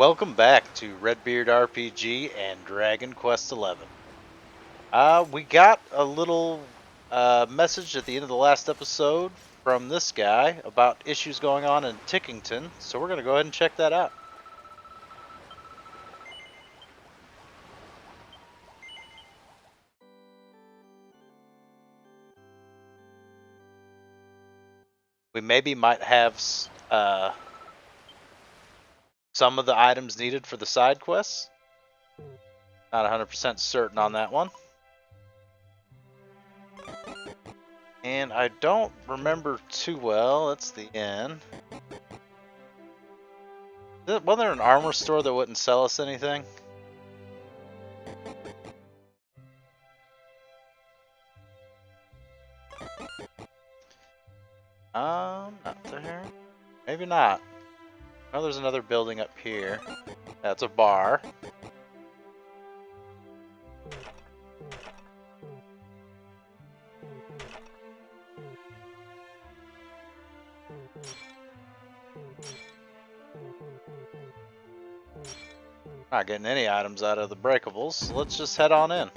Welcome back to Redbeard RPG and Dragon Quest XI. We got a little message at the end of the last episode from this guy about issues going on in Tickington, so we're going to go ahead and check that out. We maybe might have some of the items needed for the side quests. Not 100% certain on that one. And I don't remember too well. That's the end. Wasn't there an armor store that wouldn't sell us anything? Not there. Maybe not. Oh, there's another building up here. That's a bar. Not getting any items out of the breakables, so let's just head on in.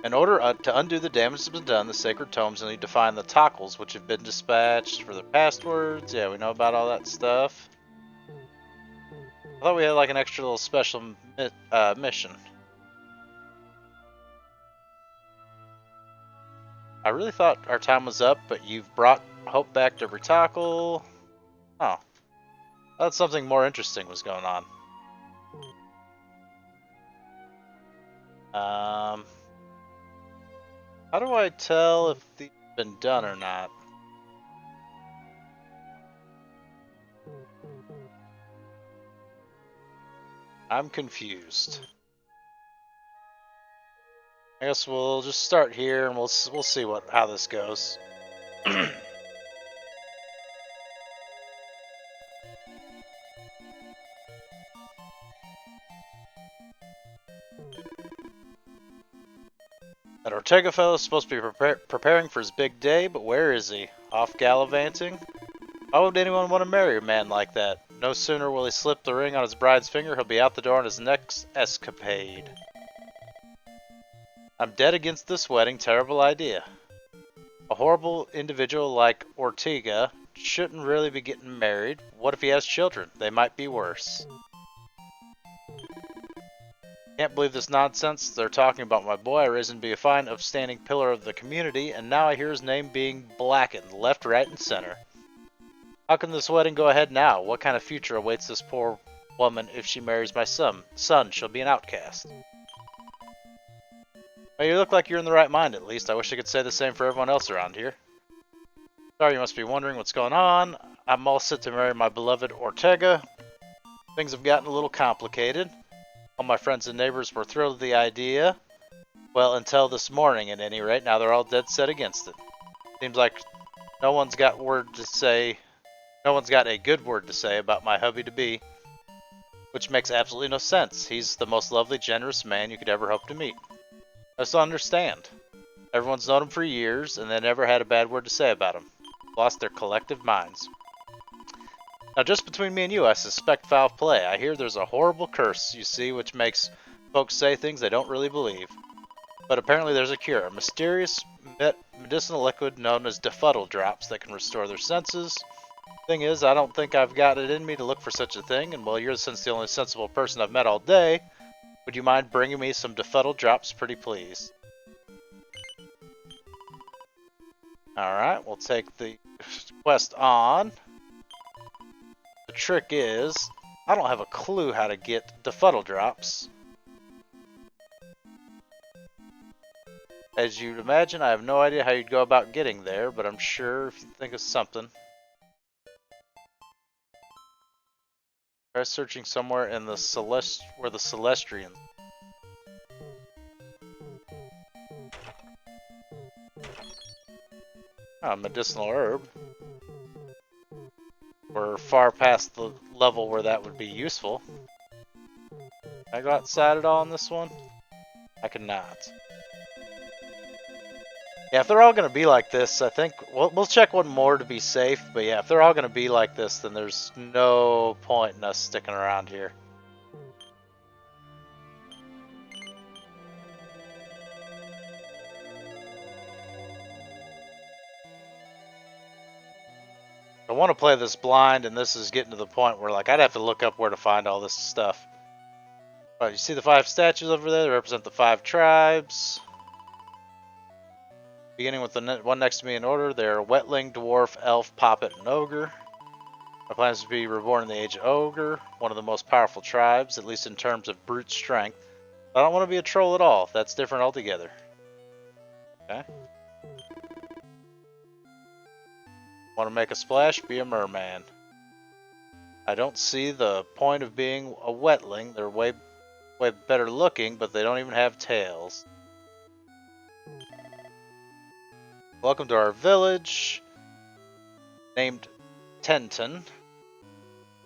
In order to undo the damage that's been done, the sacred tomes will need to find the tockles which have been dispatched for the passwords. Yeah, we know about all that stuff. I thought we had like an extra little special mission. I really thought our time was up, but you've brought hope back to every tackle. Oh. I thought something more interesting was going on. How do I tell if these have been done or not? I'm confused. I guess we'll just start here and we'll see how this goes. That Ortega fellow is supposed to be preparing for his big day, but where is he? Off gallivanting? Why would anyone want to marry a man like that? No sooner will he slip the ring on his bride's finger, he'll be out the door on his next escapade. I'm dead against this wedding, terrible idea. A horrible individual like Ortega shouldn't really be getting married. What if he has children? They might be worse. Can't believe this nonsense. They're talking about my boy. I raised him to be a fine, upstanding pillar of the community, and now I hear his name being blackened, left, right, and center. How can this wedding go ahead now? What kind of future awaits this poor woman if she marries my son? She'll be an outcast. Well, you look like you're in the right mind, at least. I wish I could say the same for everyone else around here. Sorry, you must be wondering what's going on. I'm all set to marry my beloved Ortega. Things have gotten a little complicated. All my friends and neighbors were thrilled with the idea. Well, until this morning, at any rate. Now they're all dead set against it. Seems like no one's got a good word to say about my hubby-to-be. Which makes absolutely no sense. He's the most lovely, generous man you could ever hope to meet. I just don't understand. Everyone's known him for years, and they never had a bad word to say about him. Lost their collective minds. Now, just between me and you, I suspect foul play. I hear there's a horrible curse, you see, which makes folks say things they don't really believe. But apparently there's a cure. A mysterious medicinal liquid known as Defuddle Drops that can restore their senses. Thing is, I don't think I've got it in me to look for such a thing, and while you're the only sensible person I've met all day, would you mind bringing me some Defuddle Drops, pretty please? Alright, we'll take the quest on. The trick is, I don't have a clue how to get Defuddle Drops. As you'd imagine, I have no idea how you'd go about getting there, but I'm sure if you think of something. Try searching somewhere in the where the Celestians. Oh, medicinal herb. We're far past the level where that would be useful. Can I go outside at all on this one? I cannot. Yeah, if they're all going to be like this, I think we'll check one more to be safe. But yeah, if they're all going to be like this, then there's no point in us sticking around here. I want to play this blind, and this is getting to the point where like I'd have to look up where to find all this stuff. All right, you see the 5 statues over there? They represent the 5 tribes. Beginning with the one next to me in order, they're Wetling, Dwarf, Elf, Poppet, and Ogre. My plan is to be reborn in the Age of Ogre, one of the most powerful tribes, at least in terms of brute strength. I don't want to be a troll at all. That's different altogether. Okay. Want to make a splash? Be a merman. I don't see the point of being a wetling. They're way better looking, but they don't even have tails. Welcome to our village, named Tenton.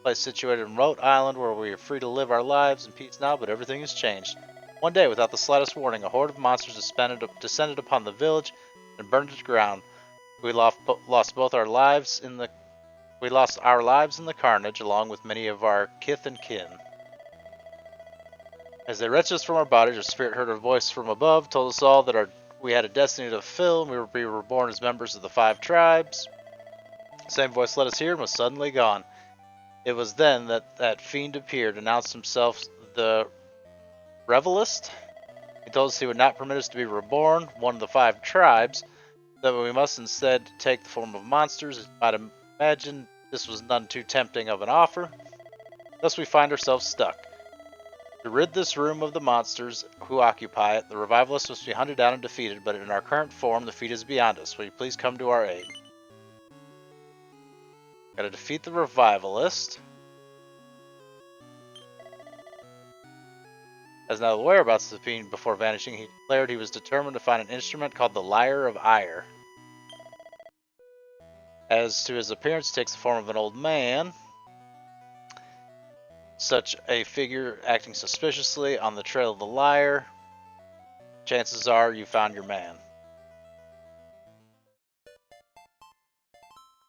Place situated in Rhode Island where we are free to live our lives in peace now, but everything has changed. One day, without the slightest warning, a horde of monsters descended upon the village and burned it to ground. We lost both our lives in the carnage, along with many of our kith and kin. As they wrenched us from our bodies, our spirit heard a voice from above, told us all that we had a destiny to fulfill, and we would be reborn as members of the 5 tribes. The same voice led us here and was suddenly gone. It was then that fiend appeared, announced himself the Revelist. He told us he would not permit us to be reborn, one of the 5 tribes, that we must instead take the form of monsters. As you might imagine, this was none too tempting of an offer. Thus we find ourselves stuck. To rid this room of the monsters who occupy it, the revivalists must be hunted down and defeated, but in our current form, the feat is beyond us. Will you please come to our aid? Gotta defeat the revivalist. As now the whereabouts of the fiend before vanishing, he declared he was determined to find an instrument called the Lyre of Ire. As to his appearance, he takes the form of an old man. Such a figure acting suspiciously on the trail of the lyre. Chances are you found your man.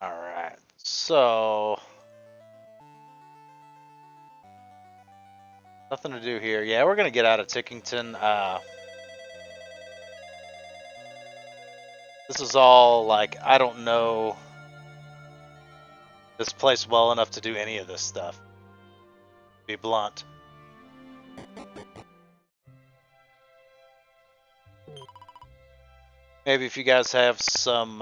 Alright, so nothing to do here. Yeah, we're gonna get out of Tickington. This is all like, I don't know this place well enough to do any of this stuff. To be blunt. Maybe if you guys have some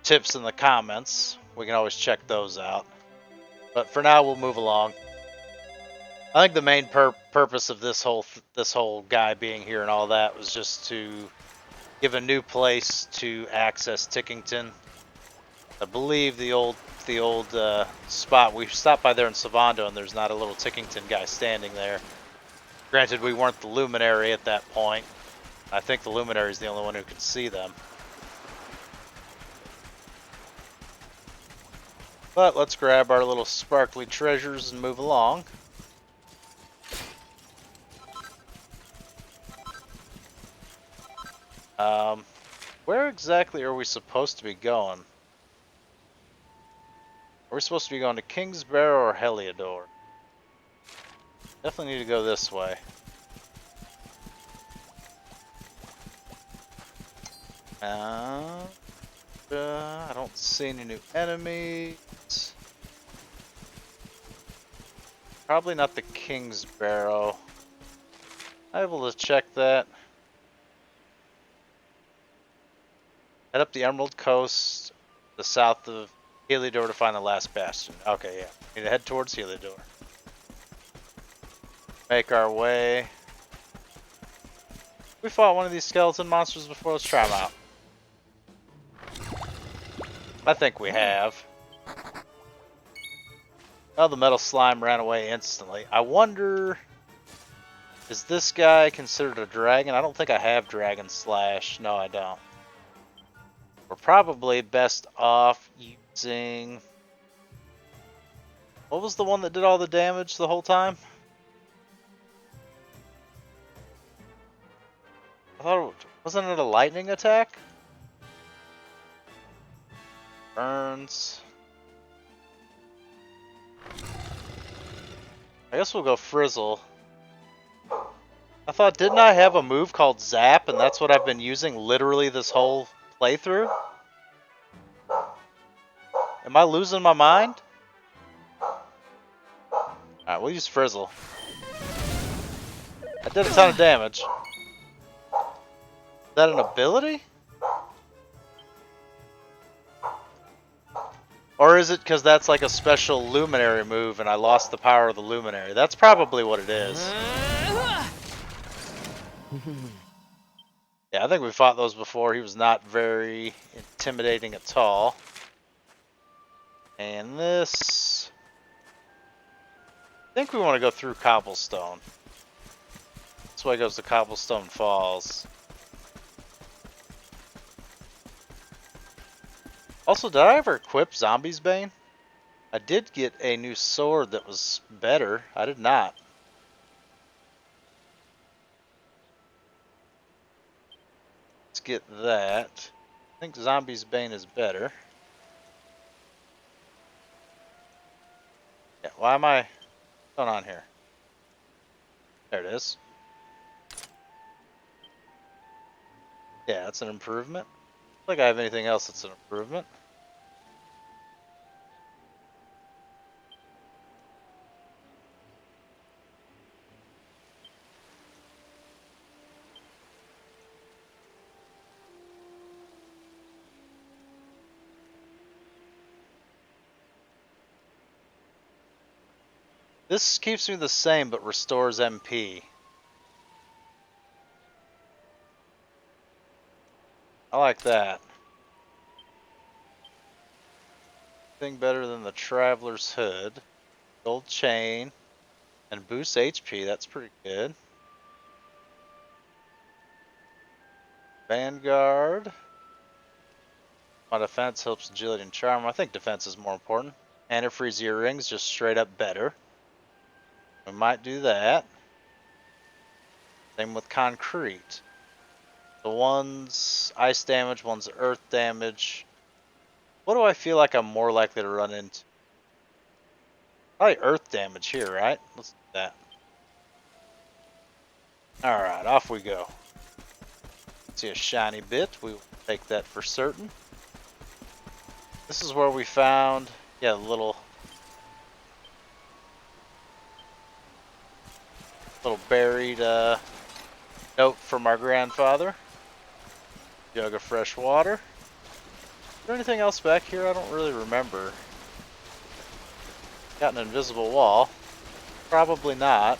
tips in the comments, we can always check those out. But for now, we'll move along. I think the main purpose of this whole guy being here and all that was just to give a new place to access Tickington. I believe the old spot we stopped by there in Savando, and there's not a little Tickington guy standing there. Granted, we weren't the Luminary at that point. I think the Luminary is the only one who could see them. But let's grab our little sparkly treasures and move along. Where exactly are we supposed to be going? Are we supposed to be going to Kingsbarrow or Heliodor? Definitely need to go this way. I don't see any new enemies. Probably not the Kingsbarrow. I'm able to check that. Head up the Emerald Coast, the south of Heliodor to find the last bastion. Okay, yeah. Need to head towards Heliodor. Make our way. We fought one of these skeleton monsters before. Let's try them out. I think we have. Oh, the metal slime ran away instantly. I wonder, is this guy considered a dragon? I don't think I have Dragon Slash. No, I don't. We're probably best off using... What was the one that did all the damage the whole time? What was the one that did all the damage the whole time? The whole time? thought wasn't it a lightning attack? Burns. I guess we'll go Frizzle. I thought, didn't I have a move called Zap, and that's what I've been using literally this whole playthrough? Am I losing my mind? Alright, we'll use Frizzle. I did a ton of damage. Is that an ability? Or is it because that's like a special Luminary move and I lost the power of the Luminary? That's probably what it is. Yeah, I think we fought those before. He was not very intimidating at all. And this... I think we want to go through Cobblestone. This way goes to Cobblestone Falls. Also, did I ever equip Zombie's Bane? I did get a new sword that was better. I did not. Let's get that. I think Zombie's Bane is better. Yeah, why am I... What's going on here? There it is. Yeah, that's an improvement. I don't think I have anything else that's an improvement. This keeps me the same but restores MP. I like that. Thing better than the Traveler's Hood. Gold chain. And boosts HP, that's pretty good. Vanguard. My defense helps agility and charm. I think defense is more important. Antifreeze earrings, just straight up better. We might do that. Same with concrete. The one's ice damage, one's earth damage. What do I feel like I'm more likely to run into? Probably earth damage here, right? Let's do that. Alright, off we go. See a shiny bit. We will take that for certain. This is where we found, yeah, the little buried note from our grandfather. Jug of fresh water. Is there anything else back here? I don't really remember. Got an invisible wall. Probably not.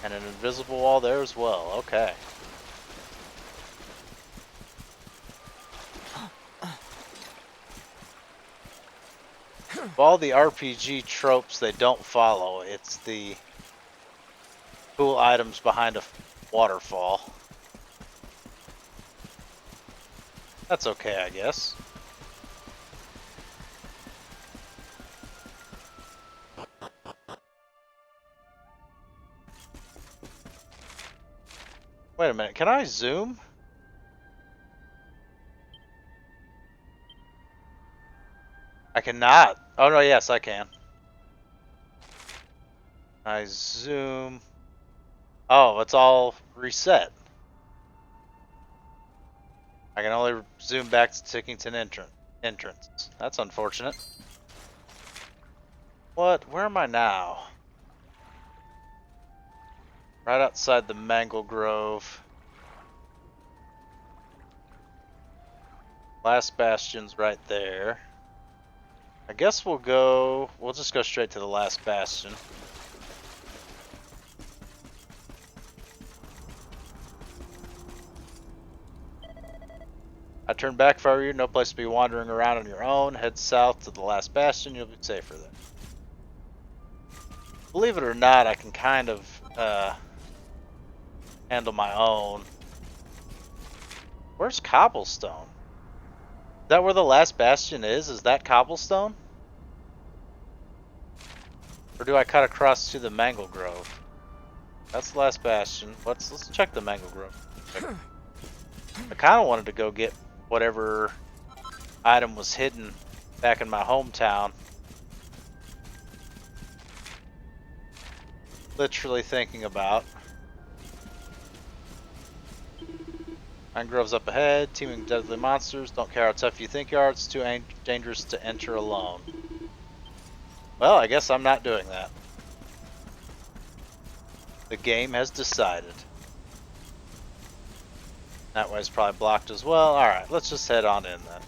And an invisible wall there as well. Okay. Of all the RPG tropes they don't follow, it's the cool items behind a waterfall. That's okay, I guess. Wait a minute, can I zoom? I cannot. Oh no, yes, I can. I zoom. Oh, it's all reset. I can only zoom back to Tickington entrance. That's unfortunate. What? Where am I now? Right outside the Mangle Grove. Last Bastion's right there. I guess we'll just go straight to the last Bastion. I turn back if I were you, no place to be wandering around on your own. Head south to the last Bastion, you'll be safer there. Believe it or not, I can kind of handle my own. Where's Cobblestone? Is that where the last Bastion is? Is that Cobblestone? Or do I cut across to the Mangle Grove? That's the last bastion. Let's check the Mango Grove. I kind of wanted to go get whatever item was hidden back in my hometown. Literally thinking about. Mangrove's up ahead, teeming with deadly monsters. Don't care how tough you think you are, it's too dangerous to enter alone. Well, I guess I'm not doing that. The game has decided. That way's probably blocked as well. Alright, let's just head on in then.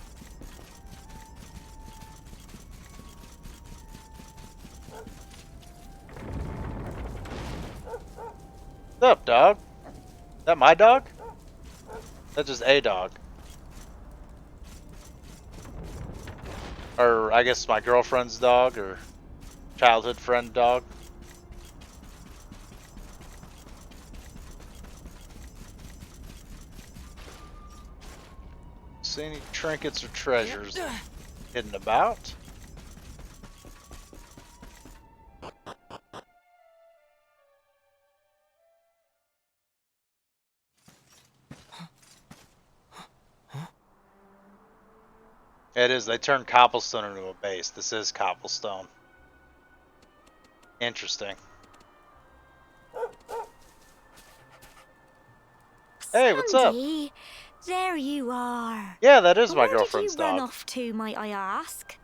What's up, dog? Is that my dog? That's just a dog. Or I guess my girlfriend's dog or childhood friend dog. See any trinkets or treasures hidden about? It is. They turned Cobblestone into a base. This is Cobblestone. Interesting. Hey, what's up? Sandy, there you are. Yeah, that is my Where girlfriend's did you run dog. off to, might I ask?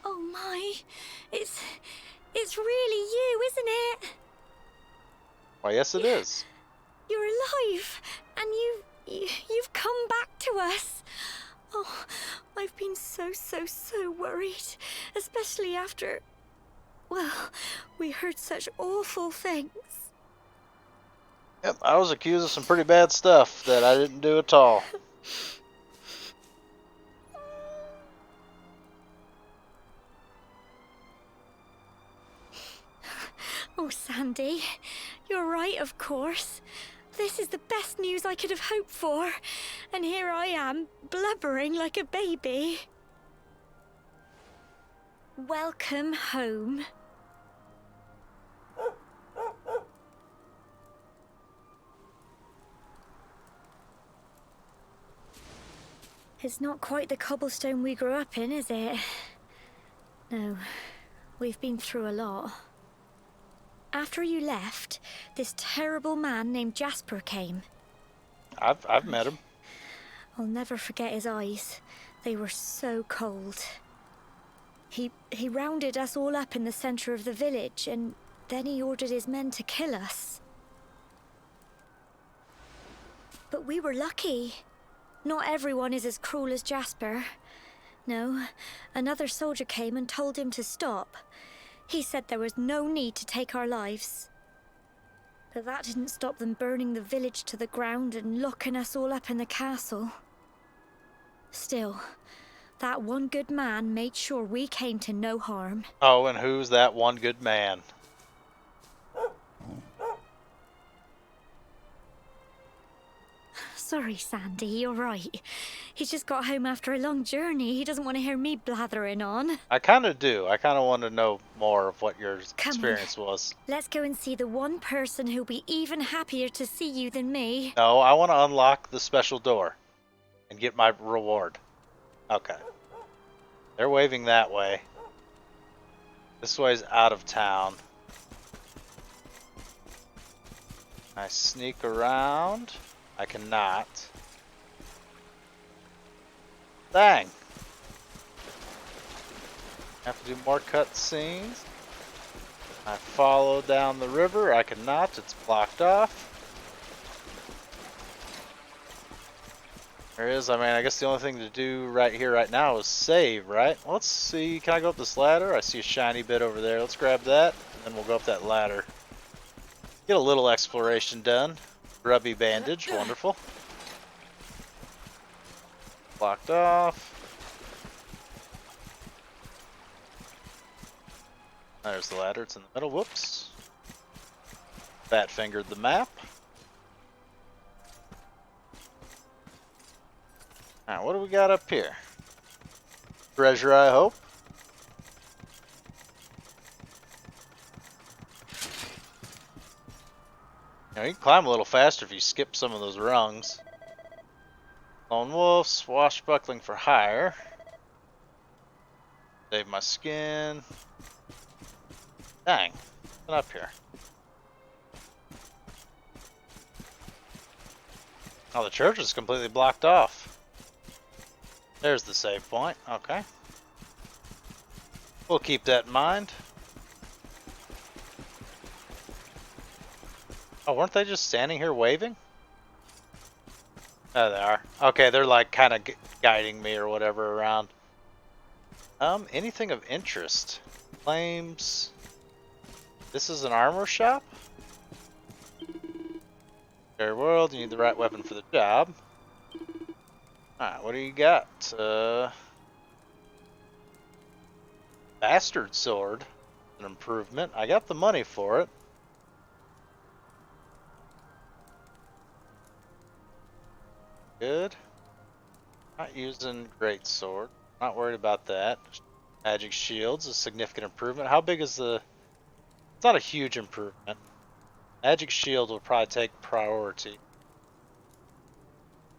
Oh my, it's really you, isn't it? Why, yes, it is. You're alive, and you've come back to us. Oh, I've been so worried, especially after, well, we heard such awful things. Yep, I was accused of some pretty bad stuff that I didn't do at all. Oh, Sandy, you're right, of course. This is the best news I could have hoped for. And here I am, blubbering like a baby. Welcome home. It's not quite the cobblestone we grew up in, is it? No, we've been through a lot. After you left, this terrible man named Jasper came. I've met him. I'll never forget his eyes. They were so cold. He rounded us all up in the center of the village, and then he ordered his men to kill us. But we were lucky. Not everyone is as cruel as Jasper. No, another soldier came and told him to stop. He said there was no need to take our lives. But that didn't stop them burning the village to the ground and locking us all up in the castle. Still, that one good man made sure we came to no harm. Oh, and who's that one good man? Sorry, Sandy, you're right. He's just got home after a long journey. He doesn't want to hear me blathering on. I kind of do. I kind of want to know more of what your Come experience was. Let's go and see the one person who'll be even happier to see you than me. No, I want to unlock the special door and get my reward. Okay. They're waving that way. This way's out of town. I sneak around. I cannot. Dang. Have to do more cutscenes. I follow down the river. I cannot. It's blocked off. There is. I mean, I guess the only thing to do right here, right now is save, right? Let's see. Can I go up this ladder? I see a shiny bit over there. Let's grab that, and then we'll go up that ladder. Get a little exploration done. Grubby bandage. Wonderful. Blocked off. There's the ladder. It's in the middle. Whoops. Fat fingered the map. Alright, what do we got up here? Treasure, I hope. You know, you can climb a little faster if you skip some of those rungs. Lone wolf, swashbuckling for hire. Save my skin. Dang, what's up here? Oh, the church is completely blocked off. There's the save point. Okay. We'll keep that in mind. Oh, weren't they just standing here waving? Oh, they are. Okay, they're like kind of guiding me or whatever around. Anything of interest? Claims. This is an armor shop? Fair world, you need the right weapon for the job. Alright, what do you got? Bastard sword. An improvement. I got the money for it. Good. Not using great sword. Not worried about that. Magic shields, a significant improvement. How big is the... It's not a huge improvement. Magic shield will probably take priority.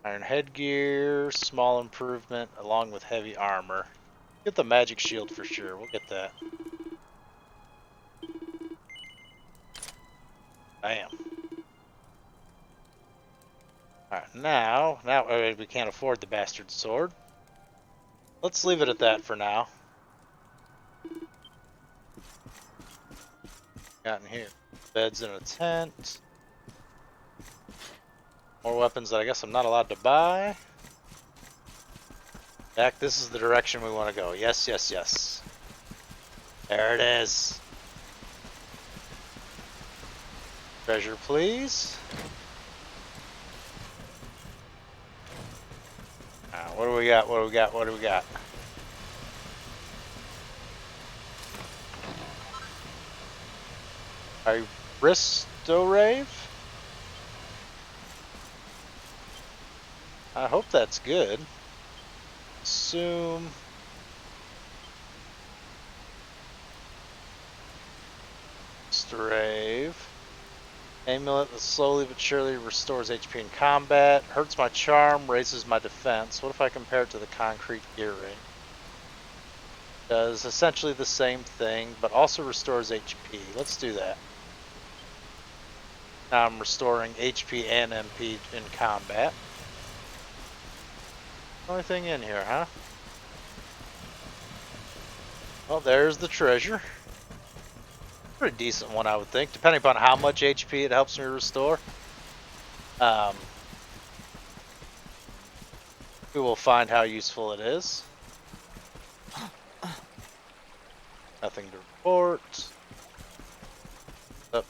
Iron headgear, small improvement, along with heavy armor. Get the magic shield for sure. We'll get that. Bam. Alright, now we can't afford the bastard sword. Let's leave it at that for now. Got in here. Beds in a tent. More weapons that I guess I'm not allowed to buy. Jack, this is the direction we want to go. Yes, yes, yes. There it is. Treasure, please. What do we got? What do we got? What do we got? A Ristorave? I hope that's good. Assume. Ristorave. Amulet that slowly but surely restores HP in combat. Hurts my charm, raises my defense. What if I compare it to the concrete gear ring? Does essentially the same thing, but also restores HP. Let's do that. Now I'm restoring HP and MP in combat. Only thing in here, huh? Well, there's the treasure. Pretty decent one, I would think, depending upon how much HP it helps me restore. We will find how useful it is. Nothing to report.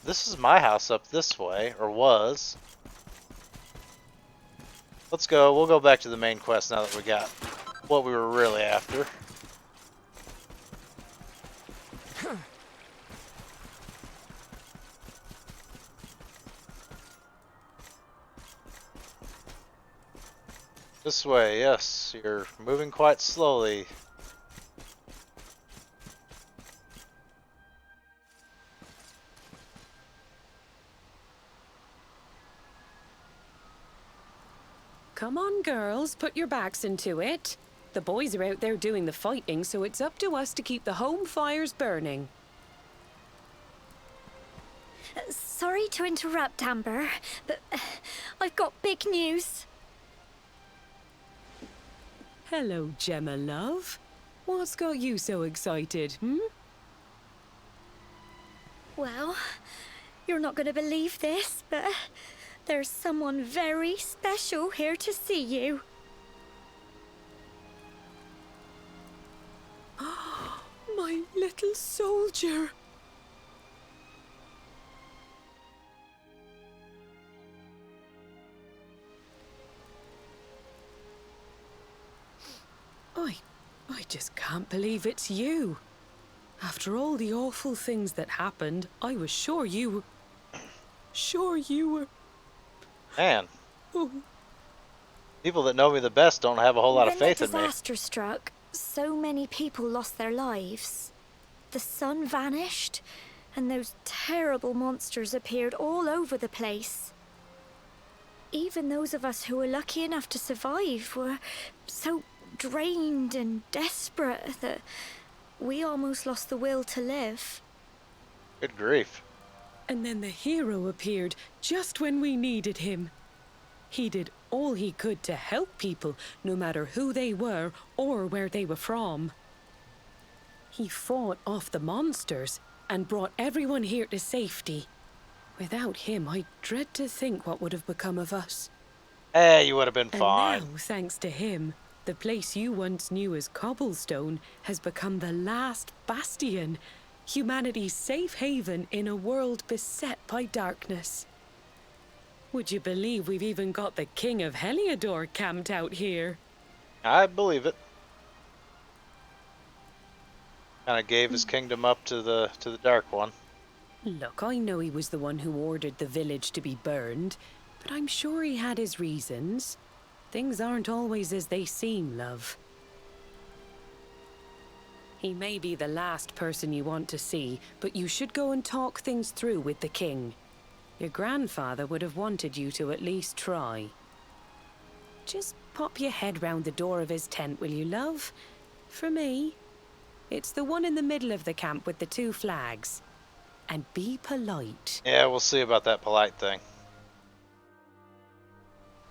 This is my house up this way, or was. Let's go. We'll go back to the main quest now that we got what we were really after. This way, yes. You're moving quite slowly. Come on, girls, put your backs into it. The boys are out there doing the fighting, so it's up to us to keep the home fires burning. Sorry to interrupt, Amber, but I've got big news. Hello, Gemma, love. What's got you so excited, hmm? Well, you're not going to believe this, but there's someone very special here to see you. My little soldier. I just can't believe it's you. After all the awful things that happened, I was sure you were... Man. Oh. People that know me the best don't have a whole lot of When the faith in me. disaster struck, so many people lost their lives. The sun vanished, and those terrible monsters appeared all over the place. Even those of us who were lucky enough to survive were so drained and desperate that we almost lost the will to live. Good grief. And then the hero appeared just when we needed him. He did all he could to help people, no matter who they were or where they were from. He fought off the monsters and brought everyone here to safety. Without him, I dread to think what would have become of us. Hey, you would have been And fine. now, thanks to him, the place you once knew as Cobblestone has become the last Bastion, humanity's safe haven in a world beset by darkness. Would you believe we've even got the King of Heliodor camped out here? I believe it. Kind of gave his kingdom up to the Dark One. Look, I know he was the one who ordered the village to be burned, but I'm sure he had his reasons. Things aren't always as they seem, love. He may be the last person you want to see, but you should go and talk things through with the king. Your grandfather would have wanted you to at least try. Just pop your head round the door of his tent, will you, love? For me. It's the one in the middle of the camp with the 2 flags. And be polite. Yeah, we'll see about that polite thing.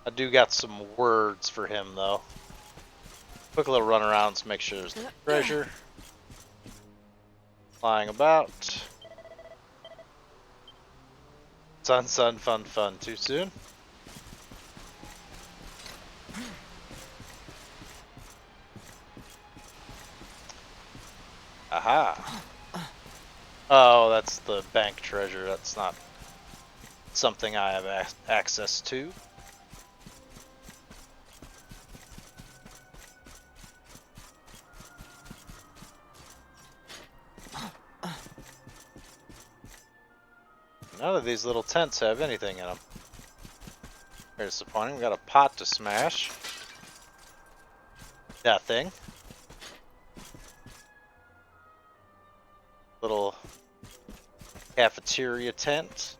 I do got some words for him, though. Quick little run around to make sure there's no treasure flying about. Sun, sun, fun, fun. Too soon? Aha. Oh, that's the bank treasure. That's not something I have access to. None of these little tents have anything in them. Very disappointing. We got a pot to smash. Nothing. Little cafeteria tent.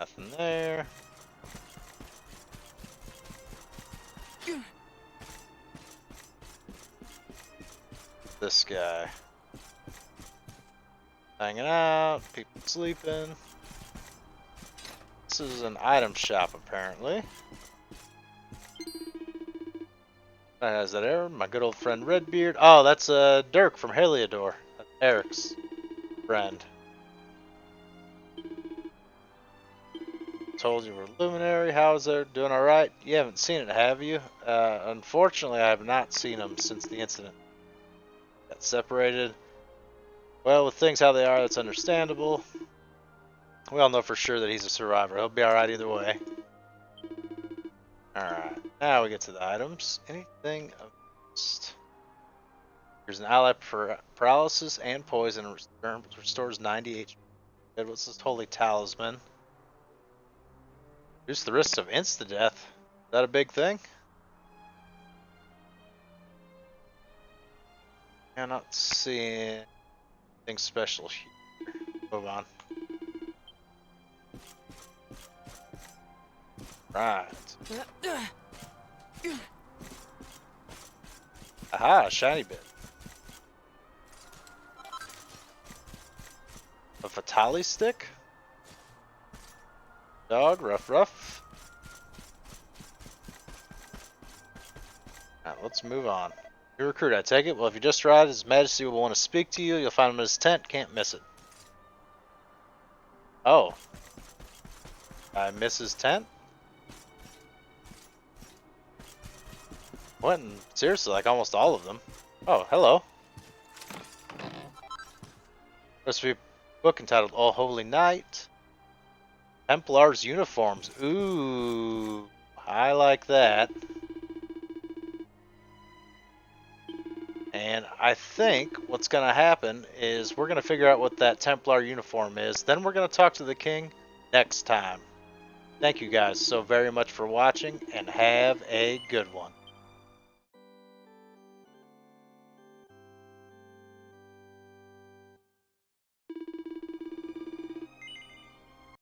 Nothing there. This guy. Hanging out, people sleeping. This is an item shop, apparently. That has that error. My good old friend Redbeard. Oh, that's Dirk from Heliodor. That's Eric's friend. Told you we're Luminary. How's it? Doing alright? You haven't seen it, have you? Unfortunately, I have not seen him since the incident. Got separated. Well, with things how they are, that's understandable. We all know for sure that he's a survivor. He'll be alright either way. Alright, now we get to the items. Anything of interest? There's an ally paralysis and poison. Restores 90 HP. What's this holy talisman? Reduce the risks of insta-death. Is that a big thing? I'm not seeing anything special here. Move on. Right. Aha, shiny bit. A fatali stick? Dog, rough. Alright, let's move on. New recruit, I take it? Well, if you just arrived, His Majesty will want to speak to you. You'll find him in his tent. Can't miss it. Oh. I miss his tent? What? Seriously, like almost all of them. Oh, hello. Recipe book entitled All Holy Night. Templar's uniforms. Ooh, I like that. And I think what's going to happen is we're going to figure out what that Templar uniform is. Then we're going to talk to the king next time. Thank you guys so very much for watching, and have a good one.